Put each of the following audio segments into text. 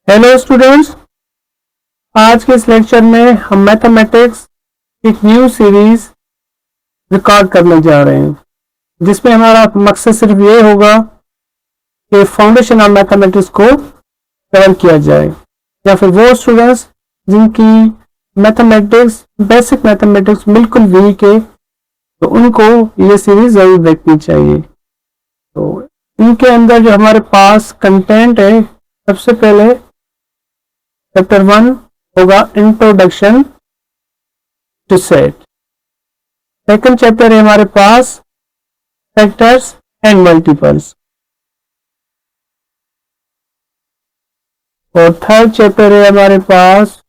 Hello students, आज के इस लेक्चर में हम मैथमेटिक्स एक न्यू सीरीज रिकॉर्ड करने जा रहे हैं, जिसमें हमारा मकसद सिर्फ ये होगा कि फाउंडेशन ऑफ मैथमेटिक्स को कवर किया जाए, या फिर वो स्टूडेंट्स जिनकी मैथमेटिक्स बेसिक मैथमेटिक्स बिल्कुल वीक है तो उनको ये सीरीज ज़रूर देखनी चाहिए। तो इनके अंदर जो हमारे पास कंटेंट है, सबसे पहले चैप्टर 1 होगा introduction to set. Second chapter है हमारे पास फैक्टर्स एंड मल्टीपल्स, और थर्ड चैप्टर है हमारे पास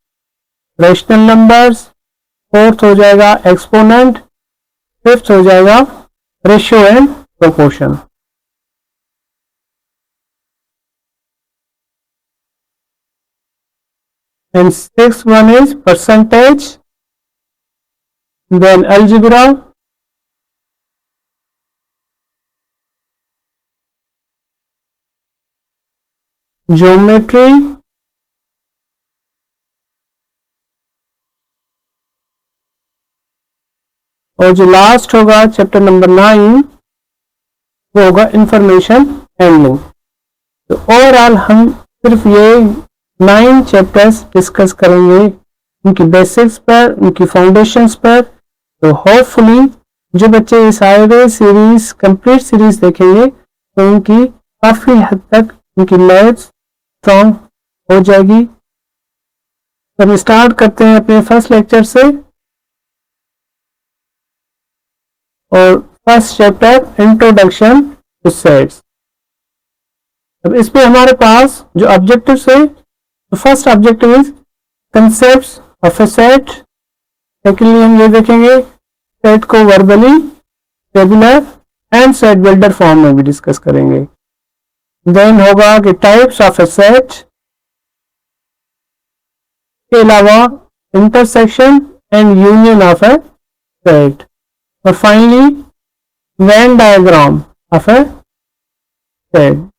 रेशनल नंबर्स। फोर्थ हो जाएगा एक्सपोनेंट, फिफ्थ हो जाएगा ratio and proportion. And sixth one is percentage, then algebra, geometry, और जो लास्ट होगा चैप्टर नंबर 9 वो होगा इंफॉर्मेशन हैंडलिंग। तो ओवरऑल हम सिर्फ ये 9 चैप्टर्स डिस्कस करेंगे, उनकी बेसिक्स पर, उनकी फाउंडेशंस पर। तो होपफुली जो बच्चे ये सारे सीरीज कंप्लीट सीरीज देखेंगे तो उनकी काफी हद तक उनकी मैथ्स स्ट्रॉन्ग हो जाएगी। तो हम स्टार्ट करते हैं अपने फर्स्ट लेक्चर से, और first chapter introduction two sets. अब इसमें हमारे पास जो ऑब्जेक्टिव्स है, तो first objective is concepts of a set. Secondly हम ये देखेंगे सेट को verbally, tabular and set builder form में भी डिस्कस करेंगे। देन होगा कि टाइप्स ऑफ ए सेट, के अलावा intersection and union of a set, और finally Venn diagram of a set.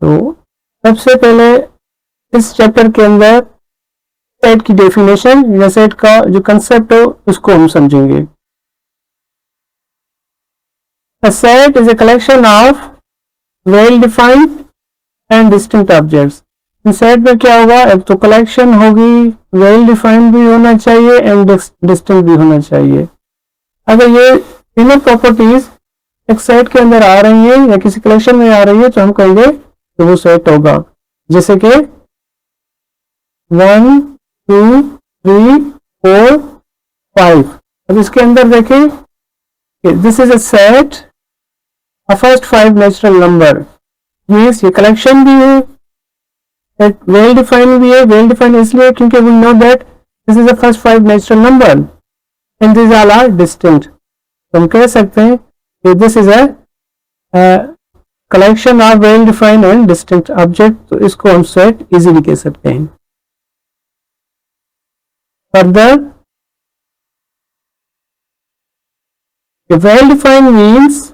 तो सबसे पहले इस चैप्टर के अंदर सेट की डेफिनेशन या सेट का जो कंसेप्ट है उसको हम समझेंगे। A set is a collection of well defined and distinct objects. इस सेट में क्या होगा, एक तो कलेक्शन होगी, वेल डिफाइंड भी होना चाहिए एंड डिस्टिंक्ट भी होना चाहिए। अगर ये तीनों प्रॉपर्टीज एक सेट के अंदर आ रही है या किसी कलेक्शन में आ रही है तो हम कहेंगे तो वो सेट होगा। जैसे कि 1 2 3 4 5। अब इसके अंदर देखें कि this is a set of first 5 natural number, means ये कलेक्शन भी है, सेट वेल डिफाइंड भी है। वेल डिफाइंड इसलिए क्योंकि we know that this is the first 5 natural number and this all are distinct. तो हम कह सकते हैं कि this is a collection of well defined and distinct object. तो इसको हम सेट इजीली कह सकते हैं। Further, well defined means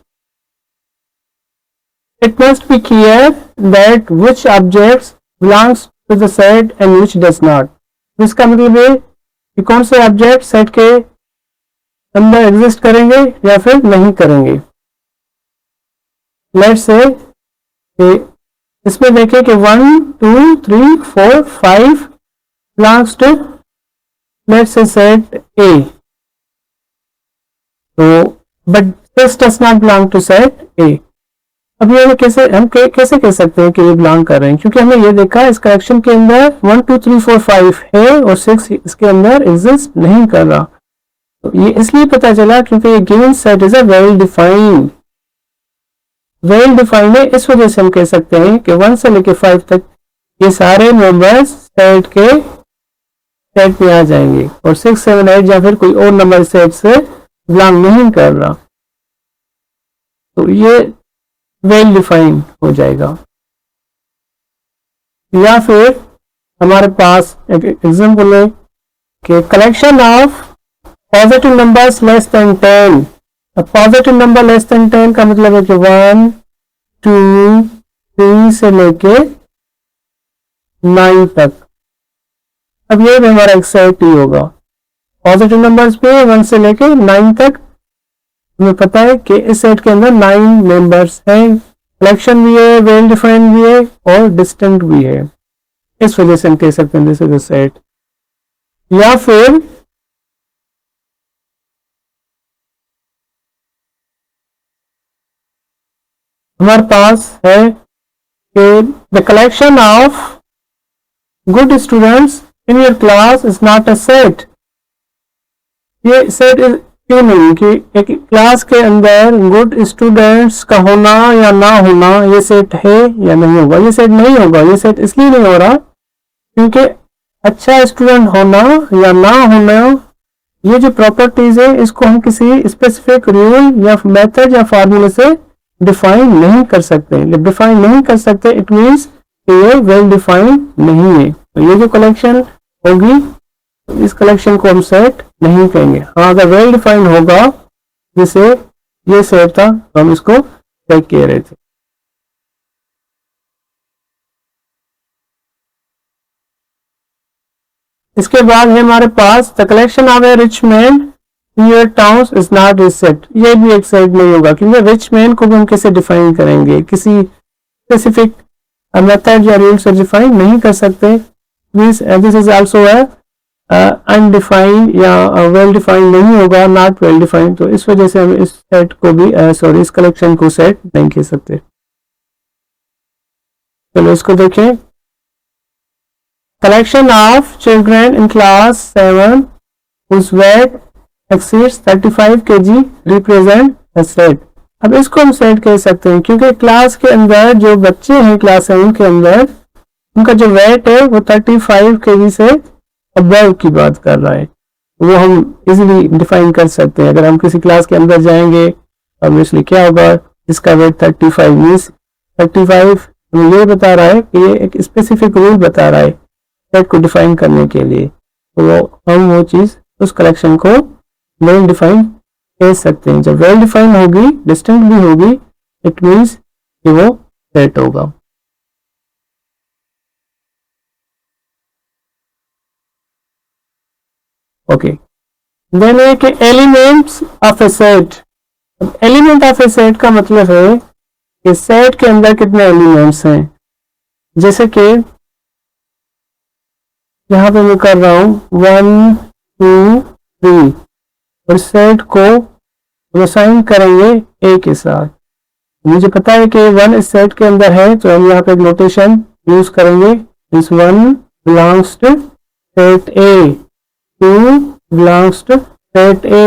it must be clear that which objects belongs to the set and which does not. इसका मतलब है कि कौन से ऑब्जेक्ट सेट के अंदर एग्जिस्ट करेंगे या फिर नहीं करेंगे। लेट्स से इसमें देखें कि 1 2 3 4 5 belongs to let's say set A, तो but this does not belong to set A। अब ये कैसे कह सकते हैं कि ये बिलोंग कर रहे हैं, क्योंकि हमने ये देखा इस कलेक्शन के अंदर 1 2 3 4 5 है और 6 इसके अंदर एग्जिस्ट नहीं कर रहा। तो ये इसलिए पता चला क्योंकि ये given set is a well defined. Well defined है इस वजह से हम कह सकते हैं कि 1 से लेकर 5 तक ये सारे मेंबर्स सेट के सेट में आ जाएंगे, और 6 7 8 या फिर कोई और नंबर सेट से बिलोंग नहीं कर रहा, तो ये वेल डिफाइंड हो जाएगा। या फिर हमारे पास एक एग्जांपल है कि collection of positive numbers less than 10। Positive number less than 10 का मतलब है कि 1 2 3 से लेके 9 तक। अब ये भी हमारा एक सेट ही होगा। पॉजिटिव नंबर्स पे 1 से लेके 9 तक हमें पता है कि इस सेट के अंदर 9 मेंबर्स हैं। कलेक्शन भी है, वेल डिफाइंड भी है और डिस्टिंक्ट भी है। इस वजह से हम कह सकते हैं दिस इज अ सेट। या फिर हमारे पास है कि the collection of good students in your class is not a set. ये सेट क्यों नहीं कि एक क्लास के अंदर गुड स्टूडेंट्स का होना या ना होना ये सेट है या नहीं होगा। ये सेट नहीं होगा। ये सेट इसलिए नहीं हो रहा क्योंकि अच्छा स्टूडेंट होना या ना होना ये जो प्रॉपर्टीज है इसको हम किसी स्पेसिफिक रूल या मेथड या फार्मूले से डिफाइन नहीं कर सकते। डिफाइन नहीं कर सकते इट मीन्स ये वेल डिफाइंड नहीं है। तो ये जो कलेक्शन होगी इस कलेक्शन को हम सेट नहीं कहेंगे। हाँ, अगर वेल डिफाइंड होगा जैसे ये सेट था तो हम इसको सेट कह रहे थे। इसके बाद है हमारे पास the collection of a rich man in your towns is not a set. ये भी एक सेट नहीं होगा क्योंकि रिच मैन को भी हम कैसे डिफाइन करेंगे, किसी स्पेसिफिक मेथड या रूल से डिफाइन नहीं कर सकते। Means this is also undefined या वेल डिफाइंड नहीं होगा, नॉट वेल डिफाइंड। तो इस वजह से हम इस सेट को भी इस कलेक्शन को सेट नहीं कह सकते। चलो इसको देखें। Collection of children in class 7 whose weight exceeds 35 kg represent a set। अब इसको हम सेट कह सकते हैं क्योंकि क्लास के अंदर जो बच्चे हैं क्लास 7 के अंदर उनका जो वेट है वो 35 kg से अबव की बात कर रहा है। वो हम इजीली डिफाइन कर सकते हैं। अगर हम किसी क्लास के अंदर जाएंगे ऑब्वियसली क्या होगा, इसका वेट 35 मीन्स 35 हमें ये बता रहा है कि ये एक स्पेसिफिक रूल बता रहा है सेट को डिफाइन करने के लिए। तो हम वो चीज उस कलेक्शन को वेल डिफाइन कह सकते हैं। जब वेल डिफाइन होगी, डिस्टिंक्ट भी होगी, इट मीन्स कि वो सेट होगा। ओके, देन है कि elements of a set. Element of a set का मतलब है कि सेट के अंदर कितने एलिमेंट्स हैं। जैसे कि यहां पे मैं कर रहा हूं 1 2 3 और सेट को असाइन करेंगे ए के साथ। मुझे पता है कि 1 इस सेट के अंदर है तो हम यहाँ पे एक नोटेशन यूज करेंगे। This 1 belongs to set A, 2 belongs to set A,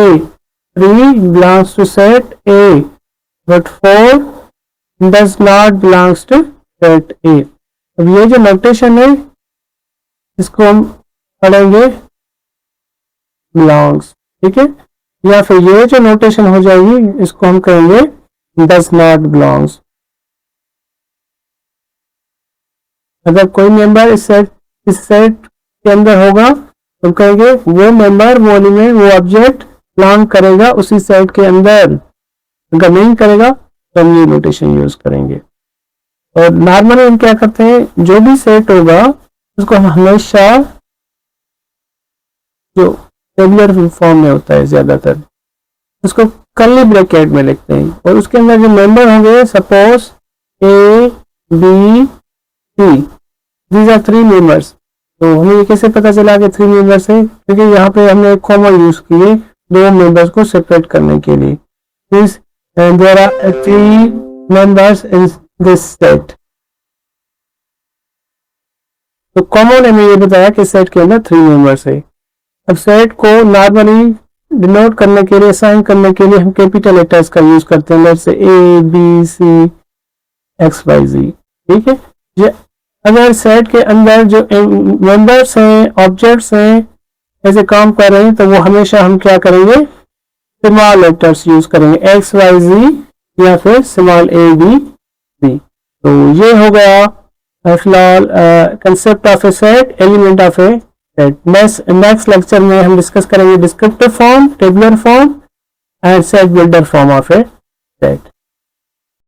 3 belongs to set A, but 4 does not belongs to set A। अब ये जो नोटेशन है इसको हम पढ़ेंगे belongs, ठीक है, या फिर ये जो नोटेशन हो जाएगी इसको हम कहेंगे does not belongs। अगर कोई मेंबर इस सेट के अंदर होगा तो कहेंगे वो मेंबर, वो एलिमेंट, वो ऑब्जेक्ट बिलोंग करेगा उसी सेट के अंदर। अगर नहीं करेगा तो हम ये नोटेशन यूज करेंगे। और नॉर्मली हम क्या करते हैं, जो भी सेट होगा उसको हम हमेशा जो टेबुलर फॉर्म में होता है ज्यादातर उसको कर्ली ब्रैकेट में लिखते हैं और उसके अंदर जो मेंबर होंगे suppose A B C, these are 3 members. तो हमें ये कैसे पता चला कि 3 मेंबर्स है, क्योंकि यहाँ पे हमने एक कॉमा यूज किए 2 मेंबर्स को सेपरेट करने के लिए। Means there are 3 members in this set. तो कॉमन हमें ये बताया कि सेट के अंदर 3 मेंबर्स है। अब सेट को नॉर्मली डिनोट करने के लिए, असाइन करने के लिए हम कैपिटल लेटर्स का यूज करते हैं, जैसे A B C X Y Z, ठीक है। ये अगर सेट के अंदर जो मेंबर्स हैं, ऑब्जेक्ट्स हैं, ऐसे काम कर रहे हैं तो वो हमेशा हम क्या करेंगे, स्मॉल लेटर्स यूज करेंगे, एक्स वाई जी या फिर स्मॉल ए बी सी। तो ये हो गया फिलहाल concept of a set, element of a set. Next lecture में हम डिस्कस करेंगे descriptive form, tabular form and set builder form of a set.